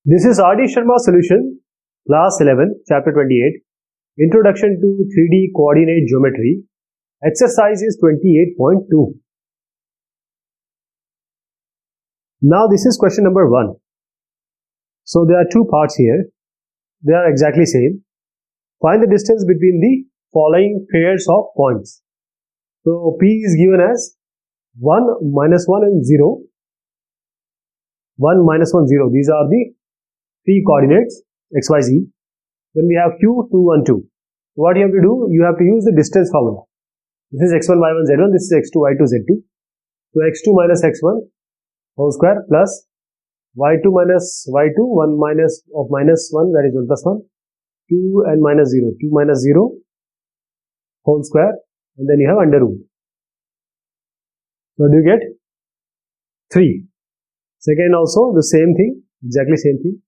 This is R.D. Sharma Solution, Class 11, Chapter 28, Introduction to 3D Coordinate Geometry. Exercise is 28.2. Now this is question number 1. So there are two parts here. They are exactly same. Find the distance between the following pairs of points. So P is given as 1, -1 and 0. 1, -1, 0. These are the three coordinates x, y, z. Then we have q, 2, 1, 2. What you have to do? You have to use the distance formula. This is x1, y1, z1. This is x2, y2, z2. So x2 minus x1 whole square plus y2 minus y2, 1 minus of minus 1, that is 1 plus 1. 2 and minus 0. 2 minus 0 whole square. And then you have under root. So do you get? 3. Second also the same thing. Exactly same thing.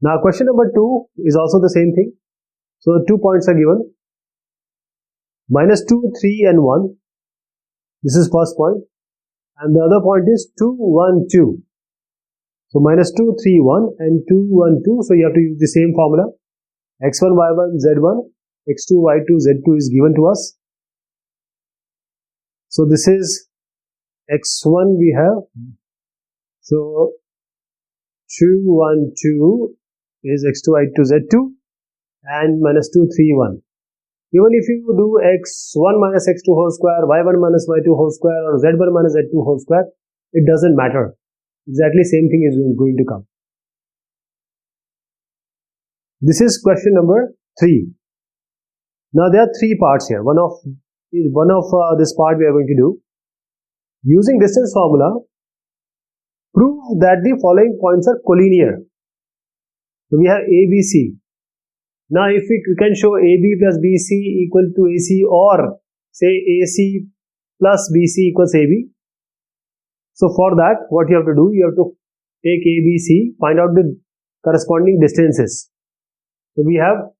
Now question number 2 is also the same thing. So the 2 points are given. -2, 3 and 1. This is first point. And the other point is 2, 1, 2. So -2, 3, 1 and 2, 1, 2. So you have to use the same formula. x1, y1, z1, x2, y2, z2 is given to us. So this is x1 we have. So 2, 1, 2 is x2, y2, z2 and -2, 3, 1. Even if you do x1 minus x2 whole square, y1 minus y2 whole square or z1 minus z2 whole square, it doesn't matter. Exactly same thing is going to come. This is question number 3. Now there are 3 parts here. One of this part we are going to do. Using distance formula, prove that the following points are collinear. So we have A, B, C. Now if we can show AB plus BC equal to AC, or say AC plus BC equals AB. So for that, what you have to do, you have to take ABC, find out the corresponding distances. So we have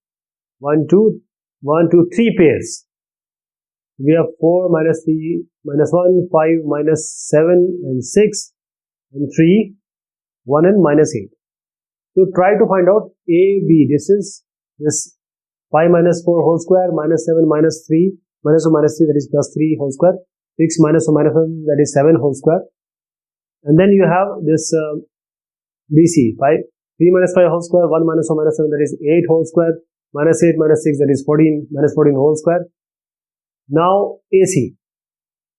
1, 2, 3 pairs. We have 4 minus 3 minus 1, 5 minus 7 and 6 and 3, 1 and minus 8. So try to find out AB distance. This 5 minus 4 whole square, minus 7 minus 3, minus 2 minus 3, that is plus 3 whole square, 6 minus 2 minus 1, that is 7 whole square. And then you have this BC, 3 minus 5 whole square, 1 minus 1 minus 7, that is 8 whole square, minus 8 minus 6, that is 14, minus 14 whole square. Now AC.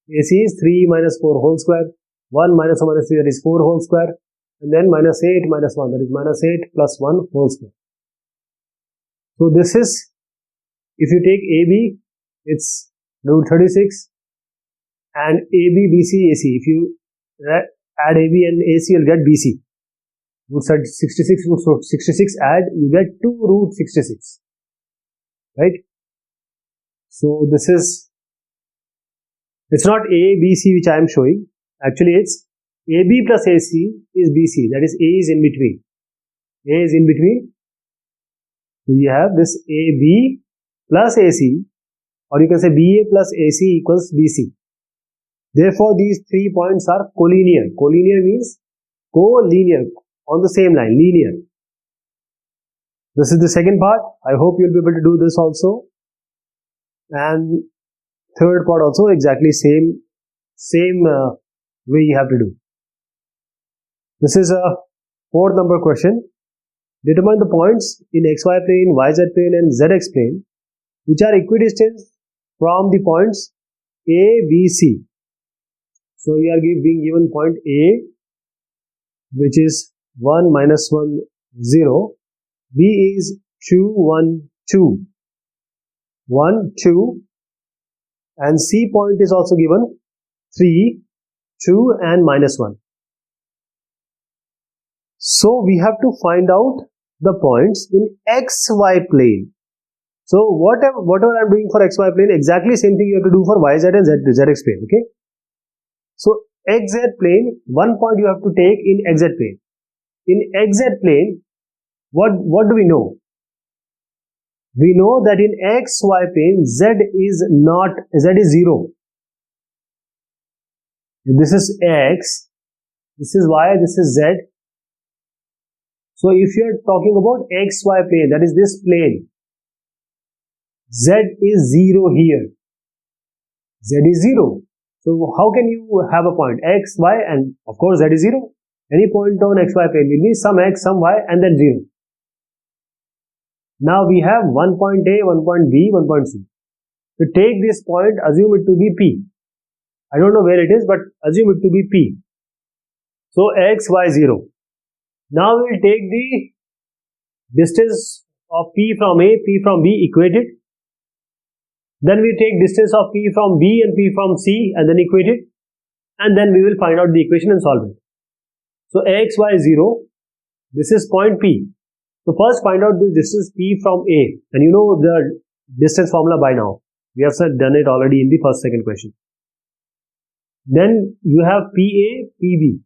AC is 3 minus 4 whole square, 1 minus 1 minus 3, that is 4 whole square, and then minus 8 minus 1, that is minus 8 plus 1 whole square. So this is, if you take AB, it's root 36, and AB, BC, AC. If you add AB and AC, you'll get BC. Root 66, root 66 add, you get 2 root 66. Right? So this is, it's not A, BC which I am showing. Actually it's AB plus AC is BC. That is A is in between. A is in between. So you have this AB plus AC, or you can say BA plus AC equals BC. Therefore, these 3 points are collinear. Collinear means co-linear, on the same line, linear. This is the second part. I hope you'll be able to do this also. And third part also exactly same way you have to do. This is a 4th number question. Determine the points in xy plane, yz plane and zx plane which are equidistant from the points A, B, C. So you are being given point A, which is 1, minus 1, 0. B is 2, 1, 2. 1, 2. And C point is also given 3, 2 and minus 1. So we have to find out the points in xy plane. So whatever I'm doing for xy plane, exactly same thing you have to do for yz and zx plane. Okay. So xz plane, one point you have to take in xz plane. In xz plane, what do we know? We know that in xy plane, z is 0. This is x, this is y, this is z. So if you are talking about xy plane, that is this plane, z is 0 here. Z is 0. So how can you have a point x, y, and of course z is 0. Any point on xy plane will be some x, some y, and then 0. Now we have one point A, one point B, one point C. To take this point, assume it to be P. I don't know where it is, but assume it to be P. So x, y, 0. Now we will take the distance of P from A, P from B, equate it. Then we take distance of P from B and P from C and then equate it. And then we will find out the equation and solve it. So x, y, 0. This is point P. So first find out the distance P from A. And you know the distance formula by now. We have done it already in the second question. Then you have PA, PB.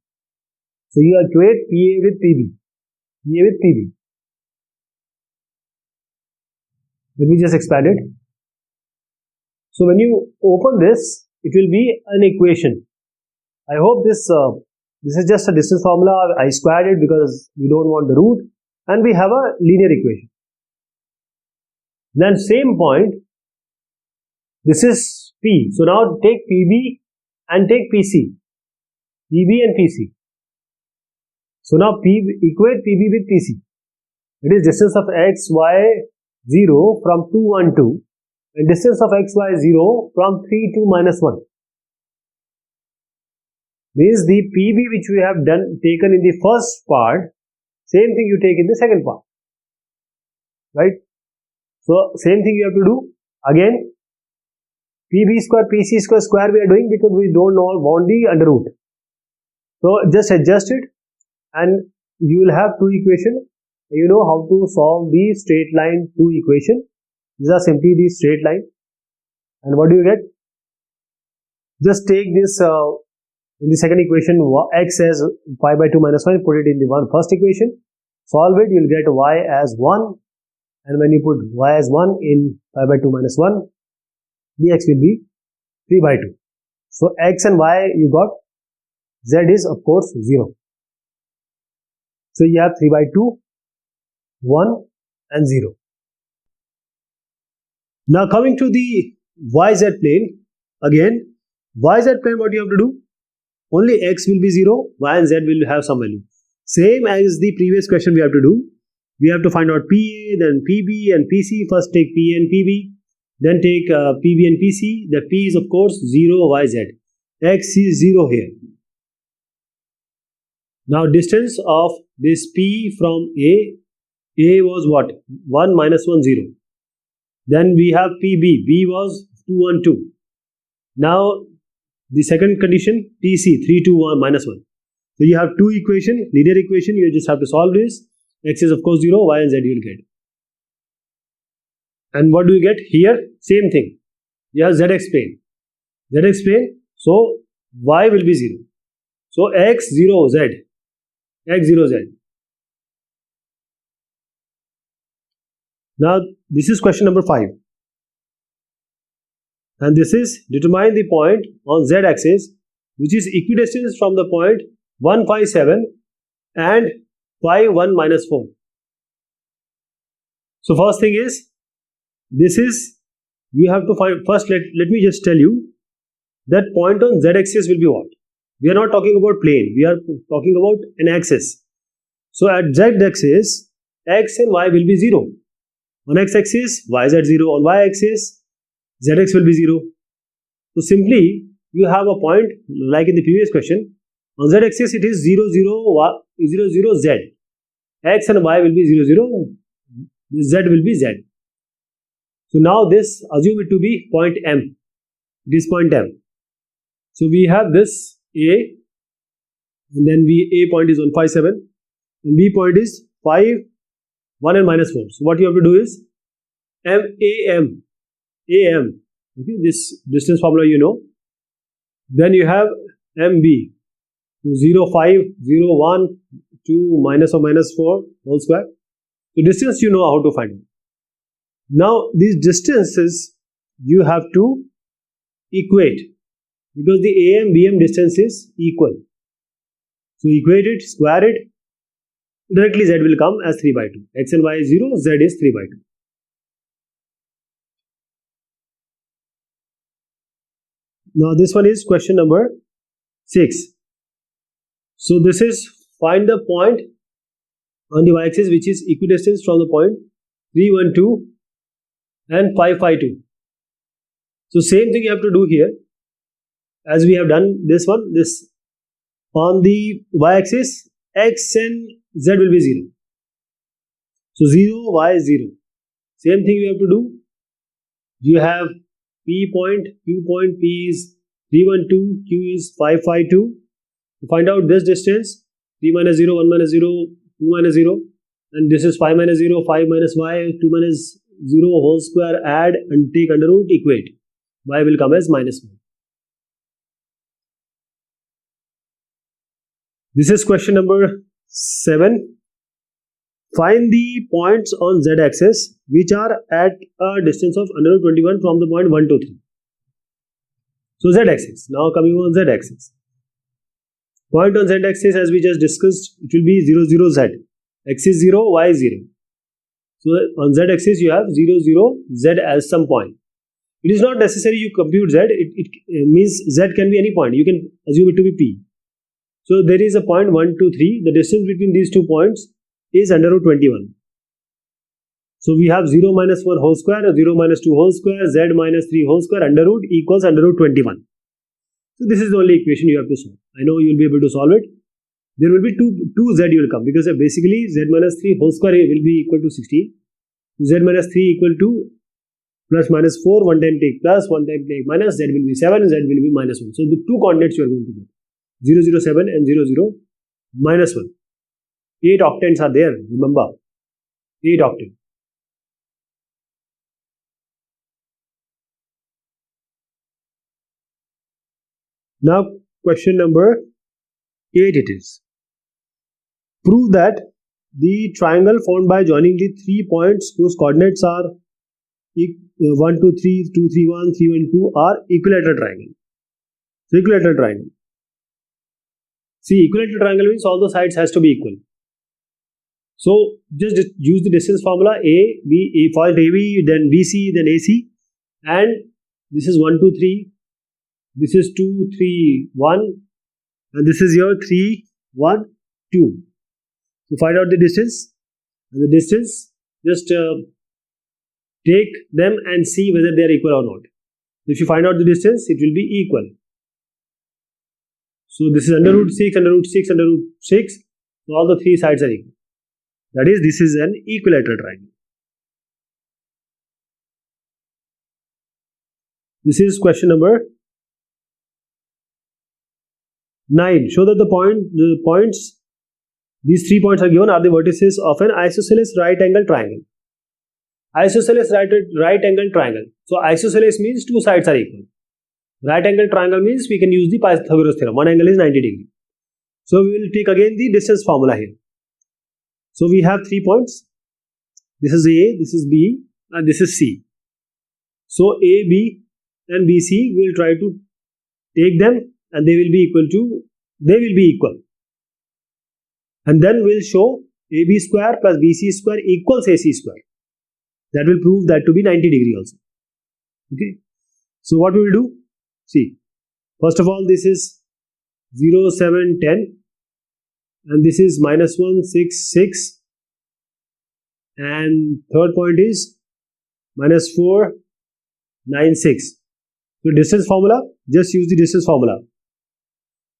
So you equate PA with PB. PA with PB. Let me just expand it. So when you open this, it will be an equation. I hope this is just a distance formula. I squared it because we don't want the root. And we have a linear equation. Then same point. This is P. So now take PB and take PC. PB and PC. So now equate PB with PC. It is distance of x, y, 0 from 2, 1, 2. And distance of x, y, 0 from 3, 2, minus 1. Means the PB which we have taken in the first part, same thing you take in the second part. Right? So same thing you have to do. Again, PB square, PC square we are doing because we don't want the under root. So just adjust it and you will have two equations. You know how to solve the straight line 2 equation. These are simply the straight line. And what do you get? Just take this in the second equation, x as pi by 2 minus 1, put it in the first equation. Solve it, you'll get y as 1. And when you put y as 1 in pi by 2 minus 1, dx will be 3 by 2. So x and y you got, z is of course 0. So you have 3 by 2, 1 and 0. Now coming to the yz plane, again, yz plane what you have to do? Only x will be 0, y and z will have some value. Same as the previous question we have to do. We have to find out PA, then PB and PC. First take PA and PB. Then take PB and PC. The P is of course 0, yz. X is 0 here. Now distance of this P from A was what? 1 minus 1, 0. Then we have PB. B was 2, 1, 2. Now the second condition, PC, 3, 2, 1, minus 1. So you have two equation, linear equation. You just have to solve this. X is of course 0, y and z you will get. And what do you get? Here, same thing. You have zx plane. Zx plane, so y will be 0. So x, 0, z. X, 0, z. Now, this is question number 5. And this is determine the point on z-axis which is equidistant from the point 1, 5, 7 and 5, 1, minus 4. So first thing is, this is, you have to find, first let me just tell you that point on z-axis will be what? We are not talking about plane, we are talking about an axis. So at z-axis, x and y will be 0. On x-axis, y is at 0. On y-axis, zx will be 0. So simply, you have a point like in the previous question. On z-axis, it is 0, 0, 0, 0, z. X and y will be 0, 0. Z will be z. So now this, assume it to be point M. This point M. So we have this A. And then A point is 1, 5, 7. And B point is 5, 1 and minus 4. So what you have to do is AM. Okay, this distance formula you know. Then you have MB. 0, 5, 0, 1, 2, minus or minus 4 whole square. So distance you know how to find it. Now these distances you have to equate because the AM BM distance is equal. So equate it, square it. directly z will come as 3 by 2. X and y is 0, z is 3 by 2. Now this one is question number 6. So this is find the point on the y-axis which is equidistant from the point 3, 1, 2 and 5, 5, 2. So same thing you have to do here as we have done this one. This on the y-axis x and z will be 0. So 0, y is 0. Same thing you have to do. You have P point, Q point, P is 3, 1, 2, Q is 5, 5, 2. To find out this distance, 3 minus 0, 1 minus 0, 2 minus 0, and this is 5 minus 0, 5 minus y, 2 minus 0 whole square, add and take under root, equate. Y will come as minus 1. This is question number 7. Find the points on z-axis which are at a distance of under root 21 from the point 1 to 3. So z-axis. Now coming on z-axis. Point on z-axis as we just discussed, it will be 0, 0, z. X is 0, y is 0. So on z-axis you have 0, 0, z as some point. It is not necessary you compute z. It means z can be any point. You can assume it to be p. So there is a point 1, 2, 3. The distance between these 2 points is under root 21. So we have 0 minus 1 whole square, 0 minus 2 whole square, z minus 3 whole square under root equals under root 21. So this is the only equation you have to solve. I know you will be able to solve it. There will be 2 z will come because basically z minus 3 whole square will be equal to 16. Z minus 3 equal to plus minus 4, one time take plus, one time take minus, z will be 7, z will be minus 1. So the 2 coordinates you are going to get 0, 0, 7 and 0, 0, minus 1. 8 octants are there, remember, 8 octants. Now question number 8 it is. Prove that the triangle formed by joining the 3 points whose coordinates are 1, 2, 3, 2, 3, 1, 3, 1, 2 are equilateral triangle. So equilateral triangle. See, equilateral triangle means all the sides has to be equal. So just use the distance formula A, B, first AB, then BC, then AC, and this is 1, 2, 3, this is 2, 3, 1, and this is your 3, 1, 2. So find out the distance, and the distance just take them and see whether they are equal or not. If you find out the distance, it will be equal. So this is under root 6, under root 6, under root 6. So all the 3 sides are equal. That is, this is an equilateral triangle. This is question number 9. Show that the points, these 3 points are given, are the vertices of an isosceles right angle triangle. Isosceles right angle triangle. So isosceles means 2 sides are equal. Right angle triangle means we can use the Pythagoras theorem. One angle is 90 degrees. So we will take again the distance formula here. So we have 3 points. This is A, this is B, and this is C. So A, B, and BC will try to take them, and they will be equal. And then we'll show AB square plus BC square equals AC square. That will prove that to be 90 degree also. Okay. So what we will do? See, first of all, this is 0, 7, 10. And this is minus 1, 6, 6. And third point is minus 4, 9, 6. So distance formula, just use the distance formula.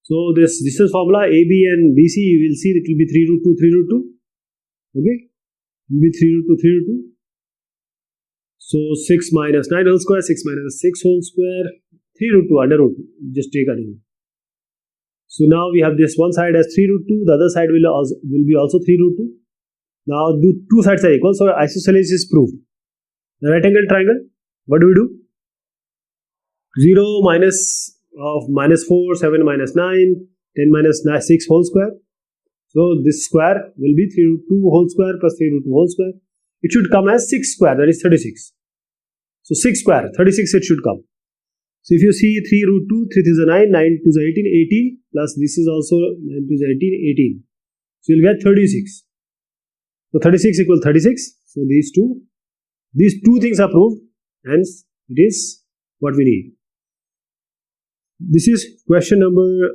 So this distance formula AB and BC, you will see it will be 3 root 2, 3 root 2. Okay. It will be 3 root 2, 3 root 2. So 6 minus 9 whole square, 6 minus 6 whole square, 3 root 2 under root 2. Just take under root. So now we have this one side as 3 root 2, the other side will be also 3 root 2. Now the 2 sides are equal, so isosceles is proved. The right angle triangle, what do we do? 0 minus of minus 4, 7 minus 9, 10 minus 6 whole square. So this square will be 3 root 2 whole square plus 3 root 2 whole square. It should come as 6 square, that is 36. So 6 square, 36 it should come. So if you see 3 root 2, 3 is a 9, 9 2 is 18, 18 plus this is also 9 2 is 18, 18. So you'll get 36. So 36 equals 36. So these two things are proved, hence it is what we need. This is question number